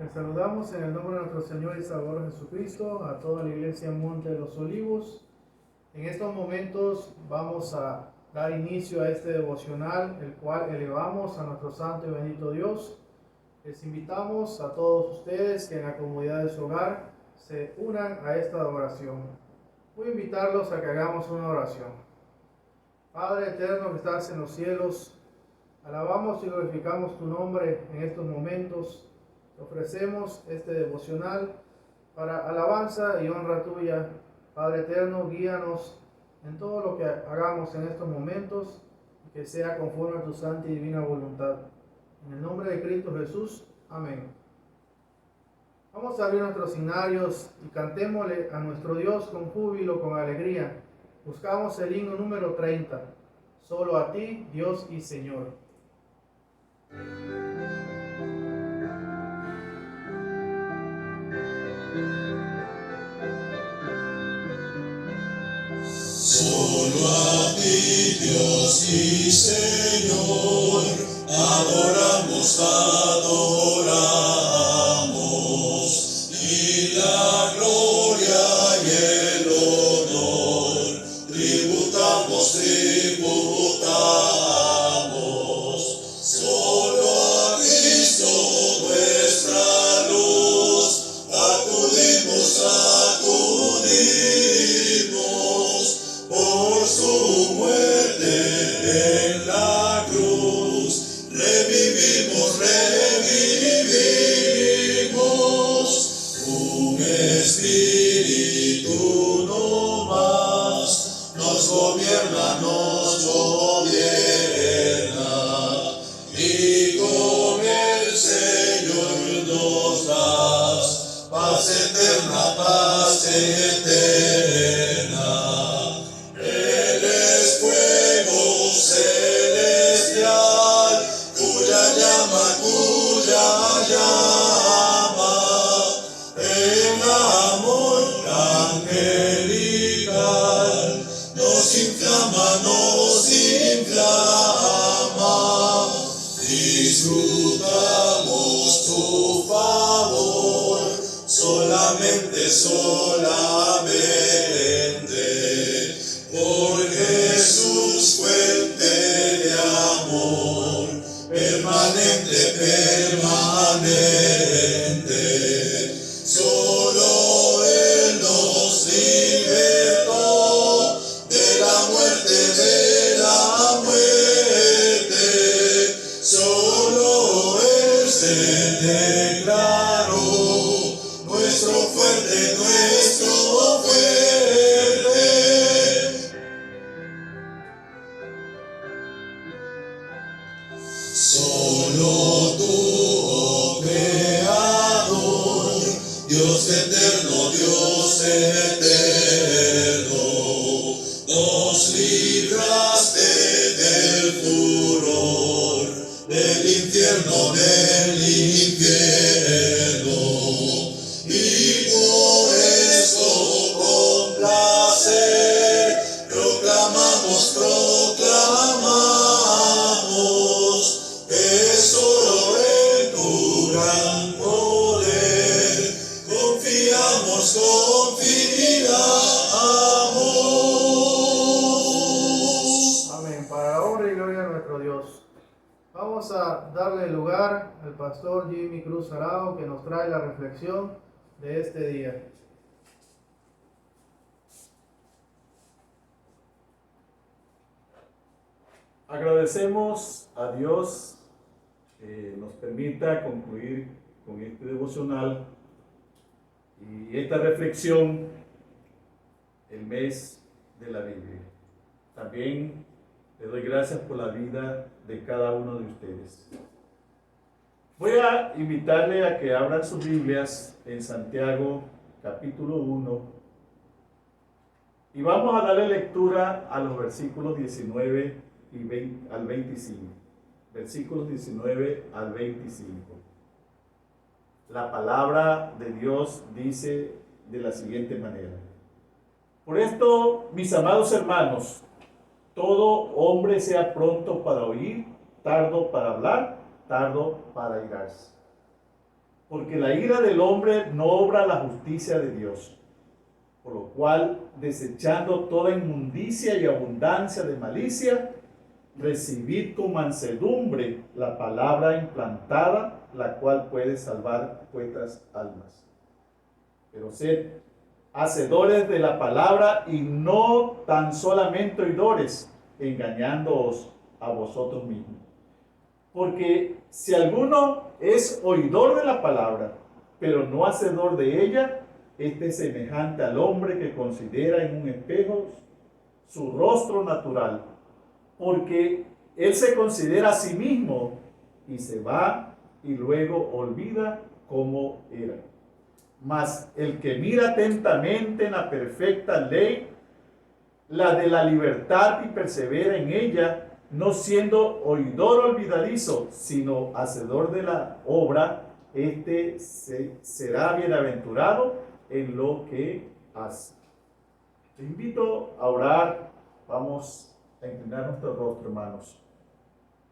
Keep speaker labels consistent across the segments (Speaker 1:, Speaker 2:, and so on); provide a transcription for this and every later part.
Speaker 1: Les saludamos en el nombre de nuestro Señor y Salvador Jesucristo, a toda la iglesia Monte de los Olivos. En estos momentos vamos a dar inicio a este devocional, el cual elevamos a nuestro santo y bendito Dios. Les invitamos a todos ustedes que en la comunidad de su hogar se unan a esta oración. Voy a invitarlos a que hagamos una oración. Padre eterno que estás en los cielos, alabamos y glorificamos tu nombre en estos momentos. Te ofrecemos este devocional para alabanza y honra tuya. Padre eterno, guíanos en todo lo que hagamos en estos momentos, y que sea conforme a tu santa y divina voluntad. En el nombre de Cristo Jesús. Amén. Vamos a abrir nuestros signarios y cantémosle a nuestro Dios con júbilo, con alegría. Buscamos el himno número 30. Solo a ti, Dios y Señor.
Speaker 2: Solo a ti, Dios y Señor, adoramos, y la gloria y el honor tributamos. Solo a Cristo nuestra luz acudimos. Por su muerte en la cruz, revivimos. Un espíritu no más nos gobierna, y con el Señor nos das paz eterna. Él es fuego celestial, cuya llama en amor angelical nos inflama. Disfrutamos tu favor, solamente, por Jesús, fuente de amor, permanente. Solo Él nos libertó de la muerte. Solo Él se declaró nuestro fuerte. Solo tú, oh Creador, Dios eterno, nos libraste del furor del infierno, y por eso con placer proclamamos que solo en tu gran poder confiamos.
Speaker 1: Amén. Para la honra y gloria de nuestro Dios. Vamos a darle lugar al pastor Jimmy Cruz Arao, que nos trae la reflexión de este día.
Speaker 3: Agradecemos a Dios que nos permita concluir con este devocional y esta reflexión el mes de la Biblia. También le doy gracias por la vida de cada uno de ustedes. Voy a invitarle a que abran sus Biblias en Santiago capítulo 1 y vamos a darle lectura a los versículos 19 al 25. Versículos 19 al 25. La palabra de Dios dice de la siguiente manera: Por esto, mis amados hermanos, todo hombre sea pronto para oír, tardo para hablar, tardo para irarse. porque la ira del hombre no obra la justicia de Dios. Por lo cual, desechando toda inmundicia y abundancia de malicia, recibid con mansedumbre la palabra implantada, la cual puede salvar vuestras almas. Pero sed hacedores de la palabra y no tan solamente oidores, engañándoos a vosotros mismos. Porque si alguno es oidor de la palabra, pero no hacedor de ella, este es semejante al hombre que considera en un espejo su rostro natural, porque él se considera a sí mismo y se va y luego olvida cómo era. Mas el que mira atentamente en la perfecta ley, la de la libertad, y persevera en ella, no siendo oidor olvidadizo, sino hacedor de la obra, este será bienaventurado en lo que hace. Te invito a orar. Vamos a inclinar nuestro rostro, hermanos.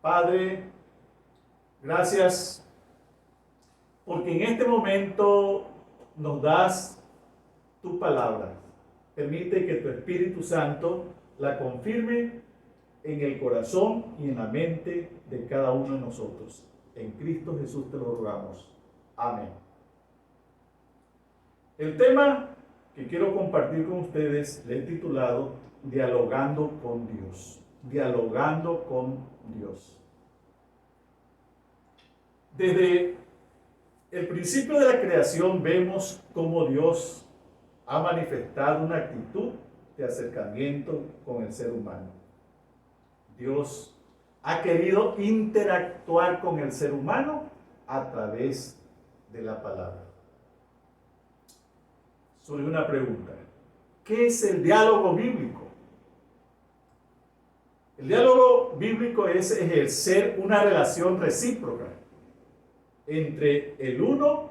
Speaker 3: Padre, gracias porque en este momento nos das tu palabra. Permite que tu Espíritu Santo la confirme en el corazón y en la mente de cada uno de nosotros. En Cristo Jesús te lo rogamos. Amén. El tema que quiero compartir con ustedes le he titulado Dialogando con Dios. Dialogando con Dios. Desde el principio de la creación vemos cómo Dios ha manifestado una actitud de acercamiento con el ser humano. Dios ha querido interactuar con el ser humano a través de la palabra. Sobre una pregunta: ¿qué es el diálogo bíblico? El diálogo bíblico es ejercer una relación recíproca entre el uno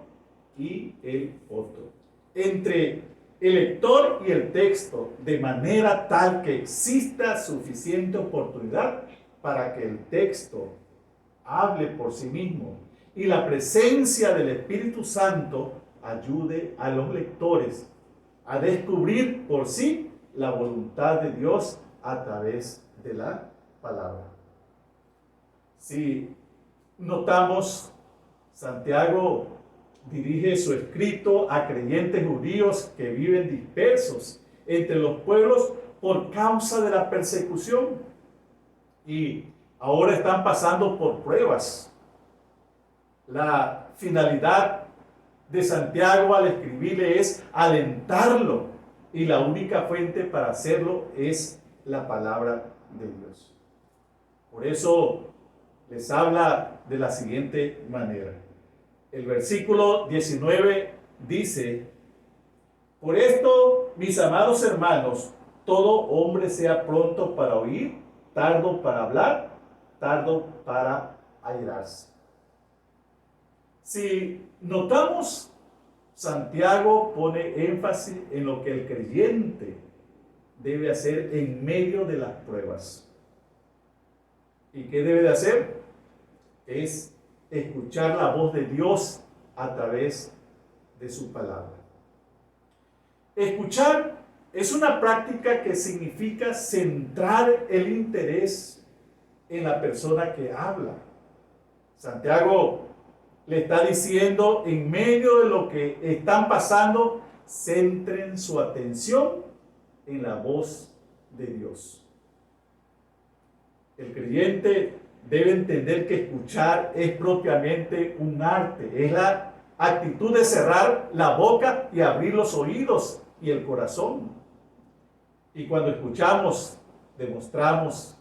Speaker 3: y el otro, entre el lector y el texto, de manera tal que exista suficiente oportunidad para que el texto hable por sí mismo y la presencia del Espíritu Santo ayude a los lectores a descubrir por sí la voluntad de Dios a través de la palabra. Si notamos, Santiago dirige su escrito a creyentes judíos que viven dispersos entre los pueblos por causa de la persecución y ahora están pasando por pruebas. La finalidad de Santiago al escribirle es alentarlo, y la única fuente para hacerlo es la palabra de Dios. Por eso les habla de la siguiente manera. El versículo 19 dice: por esto, mis amados hermanos, todo hombre sea pronto para oír, tardo para hablar, tardo para airarse. Si notamos, Santiago pone énfasis en lo que el creyente debe hacer en medio de las pruebas. ¿Y qué debe de hacer? Es escuchar la voz de Dios a través de su palabra. Escuchar es una práctica que significa centrar el interés en la persona que habla. Santiago le está diciendo, en medio de lo que están pasando, centren su atención en la voz de Dios. El creyente debe entender que escuchar es propiamente un arte. Es la actitud de cerrar la boca y abrir los oídos y el corazón. Y cuando escuchamos, demostramos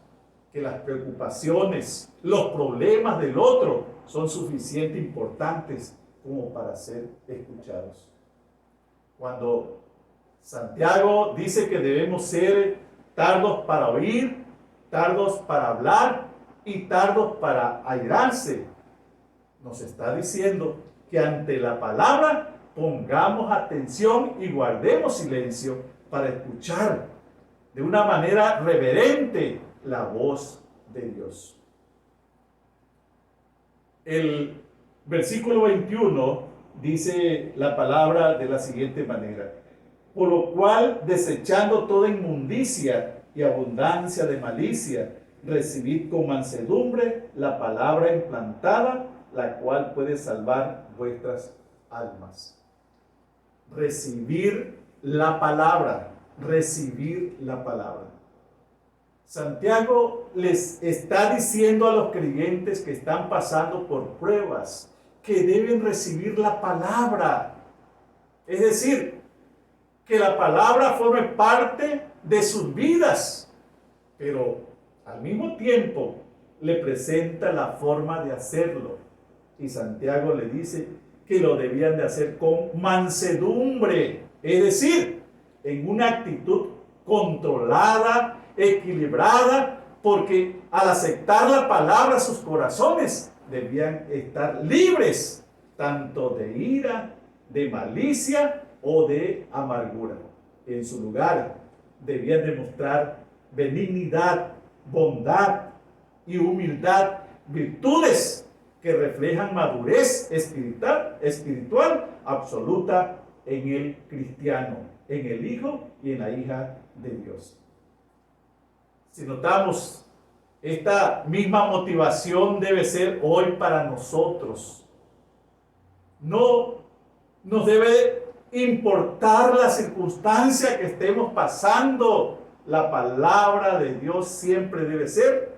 Speaker 3: que las preocupaciones, los problemas del otro son suficientemente importantes como para ser escuchados. Cuando Santiago dice que debemos ser tardos para oír, tardos para hablar y tardos para airarse, nos está diciendo que ante la palabra pongamos atención y guardemos silencio para escuchar de una manera reverente la voz de Dios. El versículo 21 dice la palabra de la siguiente manera: por lo cual, desechando toda inmundicia y abundancia de malicia, recibid con mansedumbre la palabra implantada, la cual puede salvar vuestras almas. Recibir la palabra, recibir la palabra. Santiago les está diciendo a los creyentes que están pasando por pruebas que deben recibir la palabra. Es decir, que la palabra forme parte de sus vidas, pero al mismo tiempo le presenta la forma de hacerlo. Y Santiago le dice que lo debían de hacer con mansedumbre, es decir, en una actitud controlada, equilibrada, porque al aceptar la palabra sus corazones debían estar libres tanto de ira, de malicia o de amargura. En su lugar debían demostrar benignidad, bondad y humildad, virtudes que reflejan madurez espiritual absoluta en el cristiano, en el hijo y en la hija de Dios. Si notamos, esta misma motivación debe ser hoy para nosotros. No nos debe importar la circunstancia que estemos pasando. La palabra de Dios siempre debe ser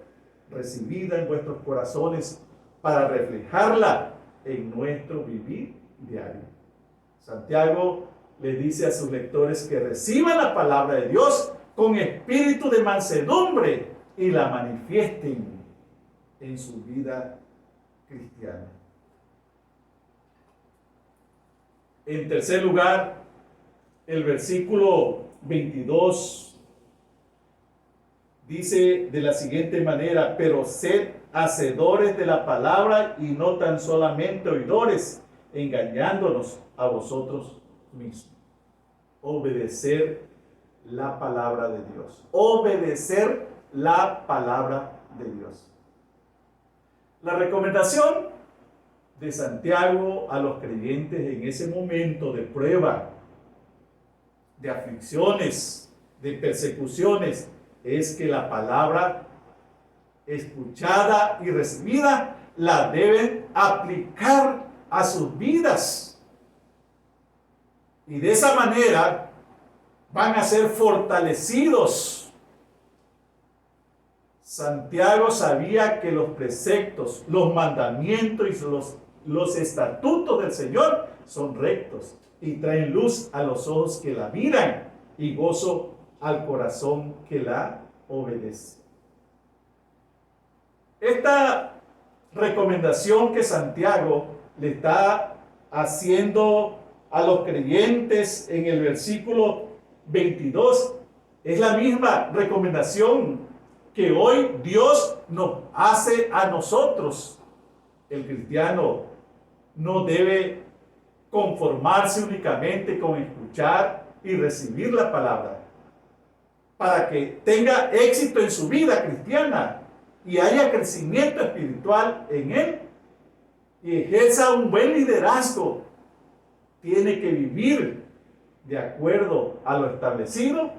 Speaker 3: recibida en vuestros corazones para reflejarla en nuestro vivir diario. Santiago le dice a sus lectores que reciban la palabra de Dios con espíritu de mansedumbre y la manifiesten en su vida cristiana. En tercer lugar, el versículo 22 dice de la siguiente manera: pero sed hacedores de la palabra y no tan solamente oidores, engañándonos a vosotros mismos. Obedecer la palabra de Dios. Obedecer la palabra de Dios. La recomendación de Santiago a los creyentes en ese momento de prueba, de aflicciones, de persecuciones, es que la palabra escuchada y recibida la deben aplicar a sus vidas. Y de esa manera van a ser fortalecidos. Santiago sabía que los preceptos, los mandamientos y los estatutos del Señor son rectos y traen luz a los ojos que la miran y gozo al corazón que la obedece. Esta recomendación que Santiago le está haciendo a los creyentes en el versículo 22 es la misma recomendación que hoy Dios nos hace a nosotros. El cristiano no debe conformarse únicamente con escuchar y recibir la palabra. Para que tenga éxito en su vida cristiana y haya crecimiento espiritual en él y ejerza un buen liderazgo, tiene que vivir de acuerdo a lo establecido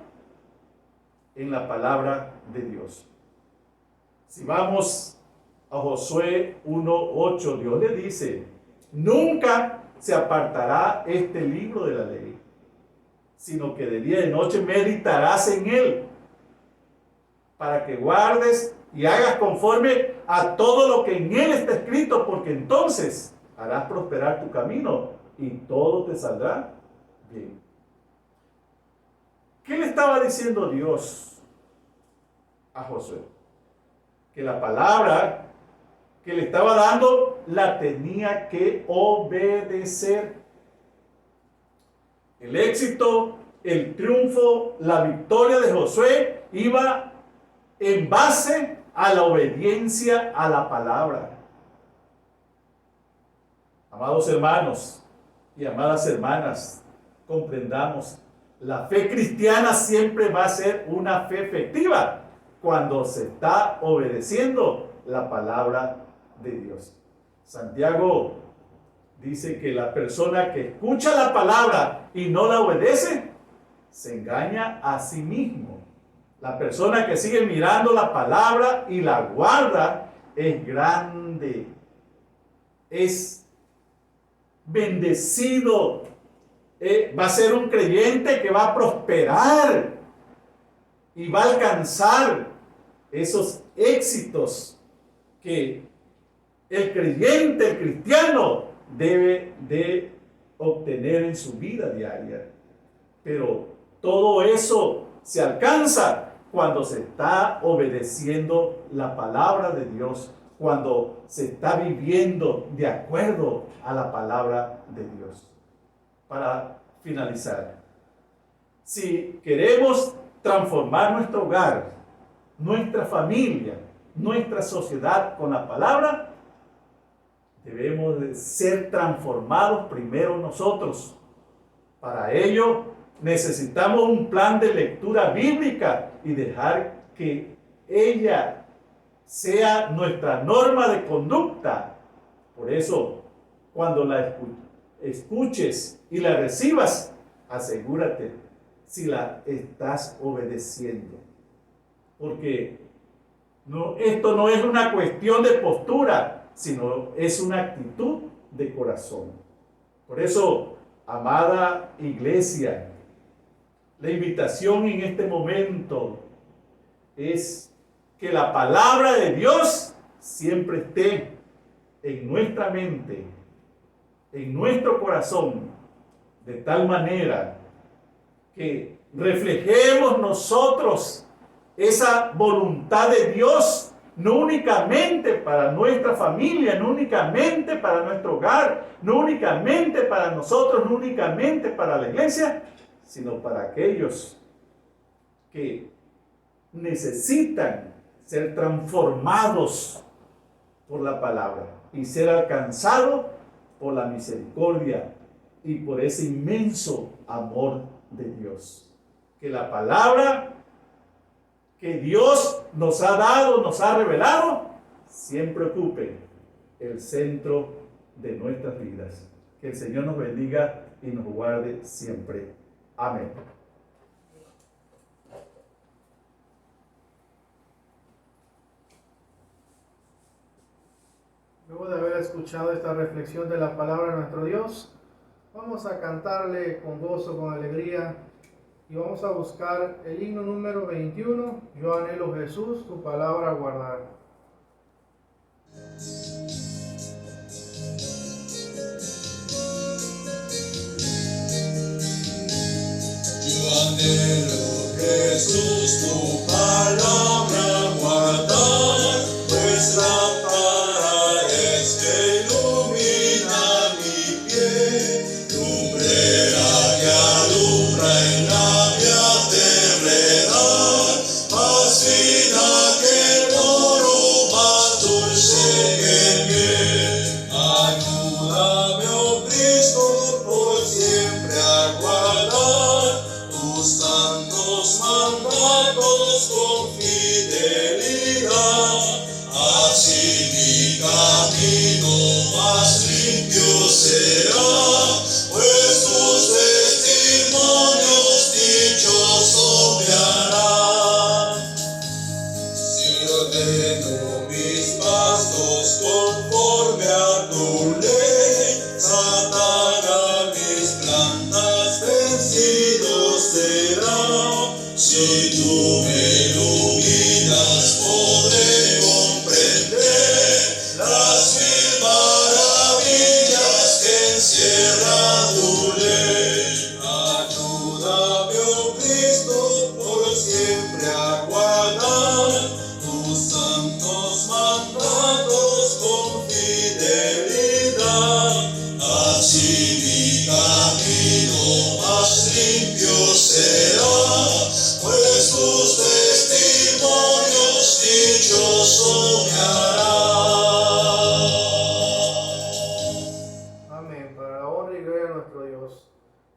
Speaker 3: en la palabra de Dios. Si vamos a Josué 1:8, Dios le dice: nunca se apartará este libro de la ley, sino que de día y de noche meditarás en él, para que guardes y hagas conforme a todo lo que en él está escrito, porque entonces harás prosperar tu camino y todo te saldrá bien. ¿Qué le estaba diciendo Dios a Josué? Que la palabra que le estaba dando la tenía que obedecer. El éxito, el triunfo, la victoria de Josué iba en base a la obediencia a la palabra. Amados hermanos y amadas hermanas, comprendamos, la fe cristiana siempre va a ser una fe efectiva cuando se está obedeciendo la palabra de Dios. Santiago dice que la persona que escucha la palabra y no la obedece, se engaña a sí mismo. La persona que sigue mirando la palabra y la guarda es grande, es bendecido, va a ser un creyente que va a prosperar y va a alcanzar esos éxitos que el creyente, el cristiano, debe de obtener en su vida diaria. Pero todo eso se alcanza cuando se está obedeciendo la palabra de Dios, cuando se está viviendo de acuerdo a la palabra de Dios. Para finalizar, si queremos transformar nuestro hogar, nuestra familia, nuestra sociedad con la palabra, debemos de ser transformados primero nosotros. Para ello necesitamos un plan de lectura bíblica y dejar que ella sea nuestra norma de conducta. Por eso, cuando la escuches y la recibas, asegúrate si la estás obedeciendo. Porque esto no es una cuestión de postura, sino es una actitud de corazón. Por eso, amada iglesia, la invitación en este momento es que la palabra de Dios siempre esté en nuestra mente, en nuestro corazón, de tal manera que reflejemos nosotros esa voluntad de Dios, no únicamente para nuestra familia, no únicamente para nuestro hogar, no únicamente para nosotros, no únicamente para la iglesia, sino para aquellos que necesitan ser transformados por la palabra y ser alcanzados por la misericordia y por ese inmenso amor de Dios. Que la palabra que Dios nos ha dado, nos ha revelado, siempre ocupe el centro de nuestras vidas. Que el Señor nos bendiga y nos guarde siempre. Amén.
Speaker 1: Luego de haber escuchado esta reflexión de la palabra de nuestro Dios, vamos a cantarle con gozo, con alegría, y vamos a buscar el himno número 21, Yo anhelo Jesús, tu palabra guardar.
Speaker 2: Yo anhelo, Jesús, tu palabra guardar, pues lámpara es que ilumina mi pie, lumbrera que alumbra en la vía terrenal, más fina que el oro, más dulce que el miel. Ayúdame, oh Cristo, por siempre a guardar tus santos mandatos con fidelidad. Así mi camino más limpio será, pues tus testimonios dichosos me harán. Si ordeno mis pasos conforme a tu ley, Satán a mis plantas vencido será. Si tú me iluminas, podré comprender las mil maravillas que encierra tu ley. Ayúdame, oh Cristo, por siempre a guardar tus santos mandatos con fidelidad. Así mi camino más limpio será, pues tus testimonios dichosos me harán.
Speaker 1: Amén. Para la honra y gloria de nuestro Dios.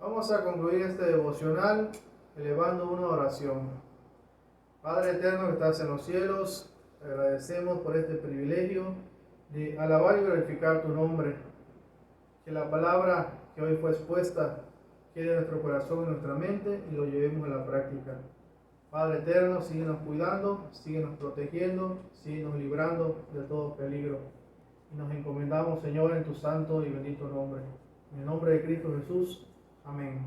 Speaker 1: Vamos a concluir este devocional elevando una oración. Padre eterno que estás en los cielos, te agradecemos por este privilegio de alabar y glorificar tu nombre. Que la palabra que hoy fue expuesta quede en nuestro corazón y nuestra mente y lo llevemos a la práctica. Padre eterno, síguenos cuidando, síguenos protegiendo, síguenos librando de todo peligro. Y nos encomendamos, Señor, en tu santo y bendito nombre. En el nombre de Cristo Jesús. Amén.